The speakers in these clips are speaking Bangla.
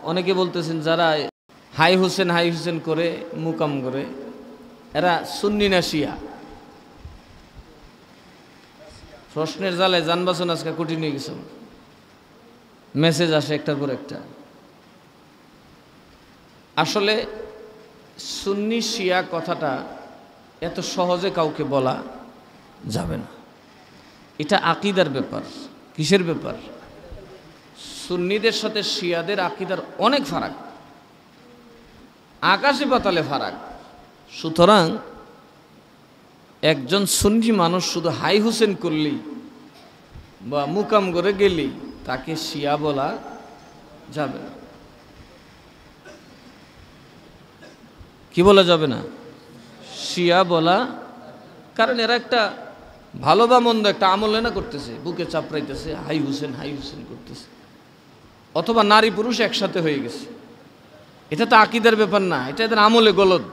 অনেকে বলতেছেন যারা হাই হোসেন করে মুকাম করে এরা সুন্নি না শিয়া? প্রশ্নের জালে জানবাসন আজকে কঠিন হয়ে গেছে, মেসেজ আসে একটার পর একটা। আসলে সুন্নি শিয়া কথাটা এত সহজে কাউকে বলা যাবে না। এটা আকীদার ব্যাপার। কিসের ব্যাপার? সুন্নিদের সাথে শিয়াদের আকীদার অনেক ফারাক, আকাশে পাতালে ফারাক। সুতরাং একজন সুন্নি মানুষ শুধু হাই হোসেন করলেই বা মুকাম করে গেলেই তাকে শিয়া বলা যাবে না। কি বলা যাবে না? শিয়া বলা। কারণ এরা একটা ভালো বা মন্দ একটা আমল না করতেছে, বুকে চাপড়াইতেছে, হাই হোসেন করতেছে, অথবা নারী পুরুষ একসাথে হয়ে গেছে। এটা তো আকীদার ব্যাপার না, এটা এদের আমলে গলদ,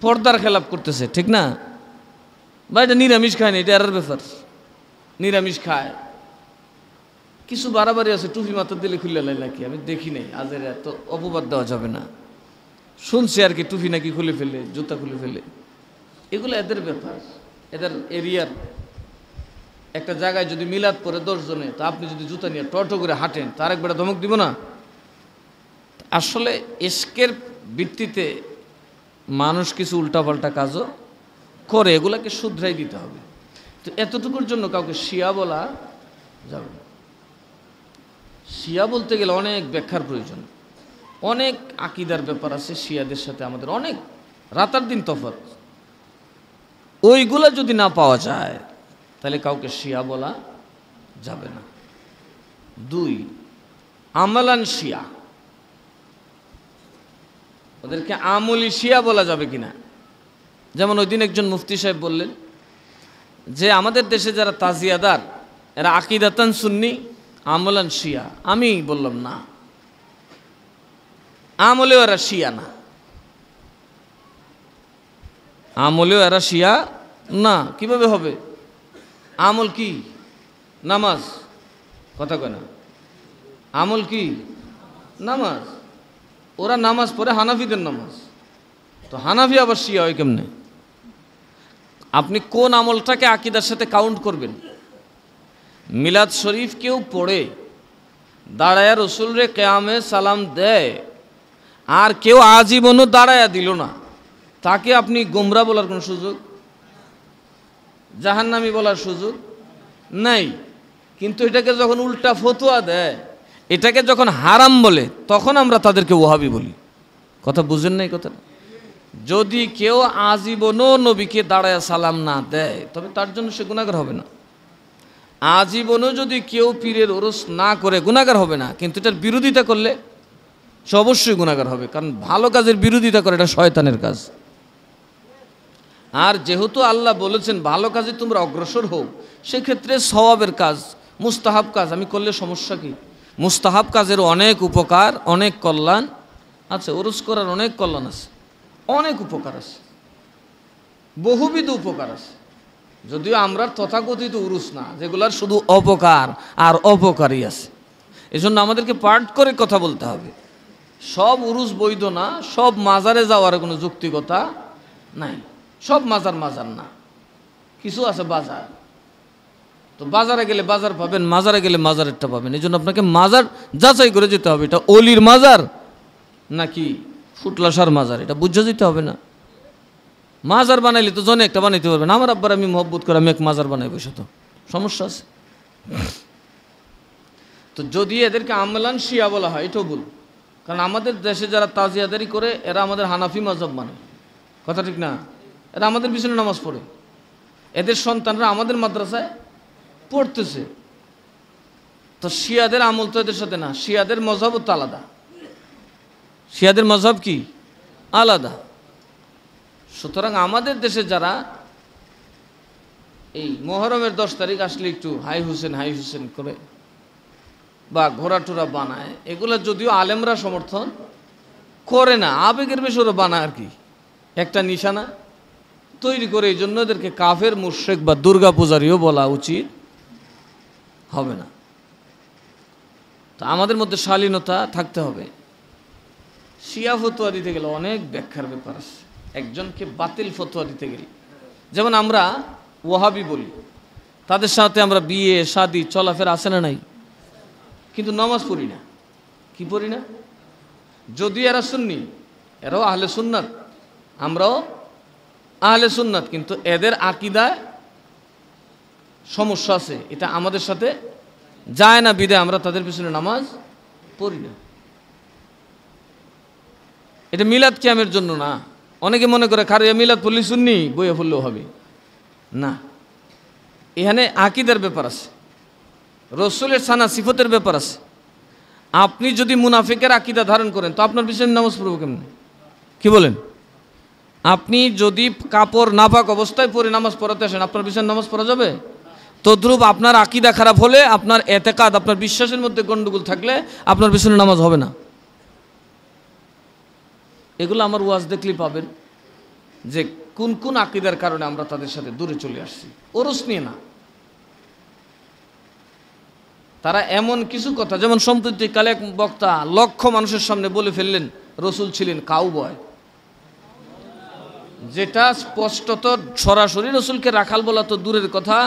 পর্দার খেলাপ করতেছে, ঠিক না? বা এটা নিরামিষ খায় না, এটা এরার ব্যাপার। নিরামিষ খায়, কিছু বাড়াবাড়ি আছে, টুপি মাথার দিলে খুলে লাই নাকি, আমি দেখি নাই। আজের এত অপবাদ দেওয়া যাবে না। শুনছি আর কি, টুপি নাকি খুলে ফেলে, জুতা খুলে ফেলে, এগুলো এদের ব্যাপার। এদের এরিয়ার একটা জায়গায় যদি মিলাদ পরে 10 জনে, তা আপনি যদি জুতা নিয়ে টটো করে হাঁটেন, তার একবার ধমক দিব না? আসলে ইশকের ভিত্তিতে মানুষ কিছু উল্টাপাল্টা কাজও করে, এগুলাকে শুধরাই দিতে হবে। তো এতটুকুর জন্য কাউকে শিয়া বলা যাবে না। শিয়া বলতে গেলে অনেক ব্যাখ্যার প্রয়োজন, অনেক আকীদার ব্যাপার আছে শিয়াদের সাথে আমাদের, অনেক রাতার দিন তফাৎ। ওইগুলা যদি না পাওয়া যায় তাহলে কাউকে শিয়া বলা যাবে না। 2, আমালান শিয়া, ওদেরকে আমলি শিয়া বলা যাবে কিনা? যেমন ওই দিন একজন মুফতি সাহেব বললেন যে আমাদের দেশে যারা তাজিয়াদার এরা আকীদাতান সুন্নি, আমলান শিয়া। আমি বললাম না, আমলেও এরা শিয়া না, আমলেও এরা শিয়া না। কিভাবে হবে? আমল কি? নামাজ। কথা কয় না? আমল কি? নামাজ। ওরা নামাজ পড়ে হানাফিদের নামাজ, তো হানাফি আবার শিয়া হয় কেমনে? আপনি কোন আমলটাকে আকীদার সাথে কাউন্ট করবেন? মিলাদ শরীফ কেউ পড়ে দাঁড়ায়া রসুল রে কেয়ামে সালাম দেয়, আর কেউ আজীবনও দাঁড়ায়া দিল না, তাকে আপনি গোমরা বলার কোন সুযোগ, জাহান্নামী বলার সুযোগ নাই। কিন্তু এটাকে যখন উল্টা ফতোয়া দেয়, এটাকে যখন হারাম বলে, তখন আমরা তাদেরকে ওহাবি বলি। কথা বুঝেন নাই কথা? যদি কেউ আজীবনও নবীকে দাঁড়ায় সালাম না দেয়, তবে তার জন্য সে গুনাহগার হবে না। আজীবনও যদি কেউ পীরের ওরস না করে, গুনাহগার হবে না। কিন্তু এটার বিরোধিতা করলে সে অবশ্যই গুনাহগার হবে, কারণ ভালো কাজের বিরোধিতা করে এটা শয়তানের কাজ। আর যেহেতু আল্লাহ বলেছেন ভালো কাজে তোমরা অগ্রসর হও, সেক্ষেত্রে সওয়াবের কাজ, মুস্তাহাব কাজ আমি করলে সমস্যা কি? মুস্তাহাব কাজের অনেক উপকার, অনেক কল্যাণ আছে। ওরস করার অনেক কল্যাণ আছে, অনেক উপকার আছে, বহুবিধ উপকার আছে। যদিও আমরা তথাকথিত উরুস না, যেগুলার শুধু অপকার আর অপকারই আছে। এজন্য আমাদেরকে পার্ট করে কথা বলতে হবে। সব উরুস বৈধ না, সব মাজারে যাওয়ার কোনো যৌক্তিকতা নাই। সব মাজার না, কিছু আছে বাজার। তো বাজারে গেলে বাজার পাবেন, মাজারে গেলে মাজারেরটা পাবেন। এই জন্য আপনাকে মাজার যাচাই করে যেতে হবে, এটা অলির মাজার নাকি ফুটলাসার মাজার, এটা বুঝে যেতে হবে না। মাজার বানাইলে তো জনে একটা বানাইতে পারবেন। আমার আব্বার আমি মহব্বত করে আমি এক মাজার বানাই, বসে তো সমস্যা আছে। তো যদি এদেরকে আমলান শিয়া বলা হয়, এটাও ভুল। কারণ আমাদের দেশে যারা তাজিয়াদারি করে, এরা আমাদের হানাফি মাযহাব মানে, কথা ঠিক না? এরা আমাদের পিছনে নামাজ পড়ে, এদের সন্তানরা আমাদের মাদ্রাসায় পড়তেছে। তো শিয়াদের আমল তো এদের সাথে না, শিয়াদের মযহাবও তো আলাদা। শিয়াদের মযহাব কি? আলাদা। সুতরাং আমাদের দেশে যারা এই মুহররমের 10 তারিখ আসলে একটু হাই হোসেন করে বা ঘোড়া টোরা বানায়, এগুলা যদিও আলেমরা সমর্থন করে না, আবেগের বেশি ওরা বানায় আর কি, একটা নিশানা তৈরি করে। এই জন্য এদেরকে কাফের, মুশরিক বা দুর্গা পূজারীও বলা উচিত হবে না। তো আমাদের মধ্যে শালীনতা থাকতে হবে। শিয়া ফতোয়া দিতে গেলে অনেক ব্যাখ্যার ব্যাপার আছে, একজনকে বাতিল ফতোয়া দিতে গেলে। যেমন আমরা ওয়াহাবি বলি, তাদের সাথে আমরা বিয়ে শাদী চলাফেরা আছে না নাই, কিন্তু নামাজ পড়ি না। কি পড়ি না? যদি এরা সুন্নি, এরাও আহলে সুন্নাত, আমরাও আহলে সুন্নাত, কিন্তু এদের আকীদায় সমস্যা আছে, এটা আমাদের সাথে যায় না, বিদায় আমরা তাদের পিছনে নামাজ পড়ি না। এটা মিলাদ কিয়ামের জন্য না। অনেকে মনে করে খারিয়া মিলাদ পড়লি সুন্নি, বইয়ে পড়লেও হবে না। এখানে আকীদার ব্যাপার আছে, রসুলের সানা সিফতের ব্যাপার আছে। আপনি যদি মুনাফিকের আকীদা ধারণ করেন তো আপনার পিছনে নামাজ পড়বো কেমনে? কি বলেন? আপনি যদি কাপড় নাপাক অবস্থায় পরে নামাজ পড়াতে আসেন, আপনার পিছনে নামাজ পড়া যাবে? তদ্রূপ আপনার আকীদা খারাপ হলে, আপনার এতেকাদ, আপনার বিশ্বাসের মধ্যে গন্ডগোল থাকলে আপনার পিছনে নামাজ হবে না। এগুলো আমার ওয়াজ দেখলেই পাবেন যে কোন কোন আকীদার কারণে আমরা তাদের সাথে দূরে চলে আসছি। ওরস নিয়ে না, তারা এমন কিছু কথা, যেমন সম্প্রতি কালে এক বক্তা লক্ষ মানুষের সামনে বলে ফেললেন রসুল ছিলেন কাউবয়, যেটা স্পষ্টত সরাসরি রসুলকে রাখাল বলা তো দূরের কথা,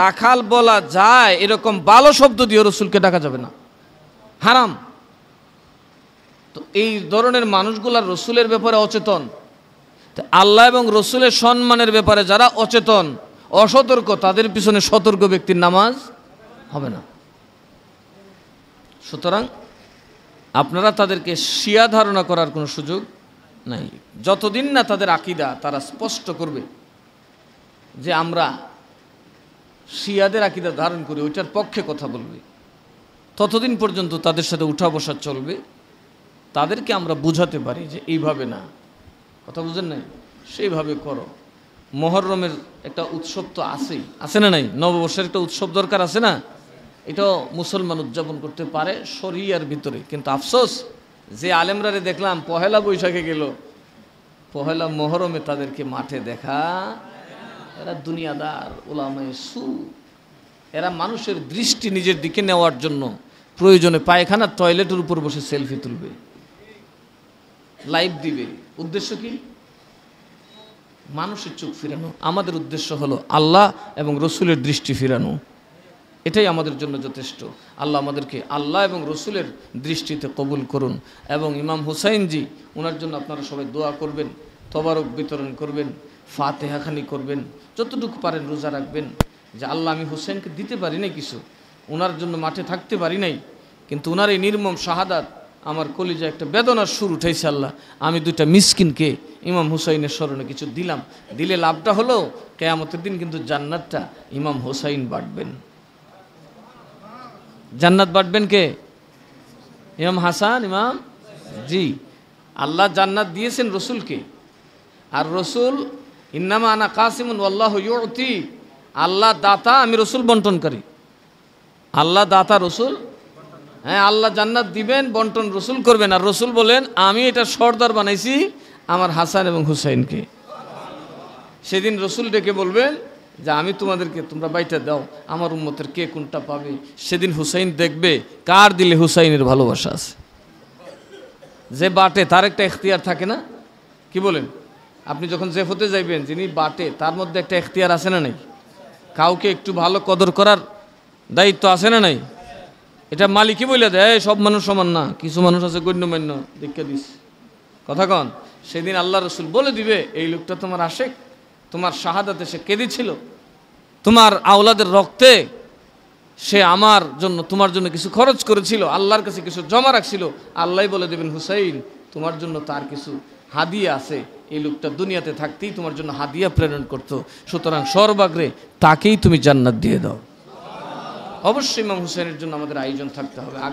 রাখাল বলা যায় এরকম ভালো শব্দ দিয়ে রসুলকে ডাকা যাবে না, হারাম। তো এই ধরনের মানুষগুলা রসুলের ব্যাপারে অচেতন। আল্লাহ এবং রসুলের সম্মানের ব্যাপারে যারা অচেতন, অসতর্ক, তাদের পিছনে সতর্ক ব্যক্তির নামাজ হবে না। সুতরাং আপনারা তাদেরকে শিয়া ধারণা করার কোনো সুযোগ নাই। যতদিন না তাদের আকীদা তারা স্পষ্ট করবে যে আমরা শিয়াদের আকীদা ধারণ করি, ওইটার পক্ষে কথা বলবে, ততদিন পর্যন্ত তাদের সাথে উঠা বসা চলবে। তাদেরকে আমরা বুঝাতে পারি যে এইভাবে না, কথা বুঝেন নাই, সেইভাবে করো। মুহররমের একটা উৎসব তো আছেই, আছে না নাই? নববর্ষের একটা উৎসব দরকার আছে না? এটাও মুসলমান উদযাপন করতে পারে শরিয়ার ভিতরে। কিন্তু আফসোস যে আলেমরারে দেখলাম পহেলা বৈশাখে গেল, পহেলা মুহররমে তাদেরকে মাঠে দেখা, এরা দুনিয়াদার উলামায়ে সু। এরা মানুষের দৃষ্টি নিজের দিকে নেওয়ার জন্য প্রয়োজনে পায়খানার টয়লেটের উপর বসে সেলফি তুলবে, লাইভ দিবে। উদ্দেশ্য কি? মানুষের চোখ ফিরানো। আমাদের উদ্দেশ্য হলো আল্লাহ এবং রসুলের দৃষ্টি ফিরানো, এটাই আমাদের জন্য যথেষ্ট। আল্লাহ আমাদেরকে আল্লাহ এবং রসুলের দৃষ্টিতে কবুল করুন। এবং ইমাম হুসাইনজি, ওনার জন্য আপনারা সবাই দোয়া করবেন, তবারক বিতরণ করবেন, ফাতেহাখানি করবেন, যতটুকু পারেন রোজা রাখবেন যে আল্লাহ আমি হুসাইনকে দিতে পারি নাই কিছু, ওনার জন্য মাঠে থাকতে পারি নাই, কিন্তু ওনার এই নির্মম শাহাদাত আমার কলিজা একটা বেদনার সুর উঠাইছে। আল্লাহ আমি দুইটা মিসকিনকে ইমাম হুসাইনের স্মরণে কিছু দিলাম, দিলে লাভটা হলো কিয়ামতের দিন কিন্তু জান্নাতটা ইমাম হুসাইন বাঁটবেন। জান্নাত বাঁটবেন কে? ইমাম হাসান, ইমাম জি। আল্লাহ জান্নাত দিয়েছেন রসুলকে, আর রসুল ইন্নামা আনা কাসিমুন ওয়াল্লাহু ইউতি, আল্লাহ দাতা, আমি রসুল বন্টনকারী। আল্লাহ দাতা, রসুল, হ্যাঁ, আল্লাহ জান্নাত দিবেন, বন্টন রসুল করবেন। আর রসুল বলেন আমি এটা সর্দার বানাইছি আমার হাসান এবং হুসাইনকে। সেদিন রসুল ডেকে বলবেন যে আমি তোমাদেরকে, তোমরা বাইটা দাও, আমার উম্মতের কে কোনটা পাবে। সেদিন হুসাইন দেখবে কার দিলে হুসাইনের ভালোবাসা আছে। যে বাটে তার একটা এখতিয়ার থাকে না? কি বলেন? আপনি যখন জেফতে যাইবেন, যিনি বাটে তার মধ্যে একটা এখতিয়ার আছে না নাই? কাউকে একটু ভালো কদর করার দায়িত্ব আছে না নাই? এটা মালিকই বলে দেয়, সব মানুষ সমান না, কিছু মানুষ আছে গণ্যমান্য, দীক্ষা দিস, কথা কন। সেদিন আল্লাহ রসুল বলে দিবে এই লোকটা তোমার আশেক, তোমার শাহাদাতে সে কেঁদেছিল, তোমার আওলাদের রক্তে সে আমার জন্য, তোমার জন্য কিছু খরচ করেছিল, আল্লাহর কাছে কিছু জমা রাখছিল। আল্লাহ বলে দেবেন হুসাইন তোমার জন্য তার কিছু হাদিয়া আছে, এই লোকটা দুনিয়াতে থাকতেই তোমার জন্য হাদিয়া প্রেরণ করতো, সুতরাং সর্বাগ্রে তাকেই তুমি জান্নাত দিয়ে দাও। অবশ্যই ইমাম হুসাইনের জন্য আমাদের আয়োজন থাকতে হবে।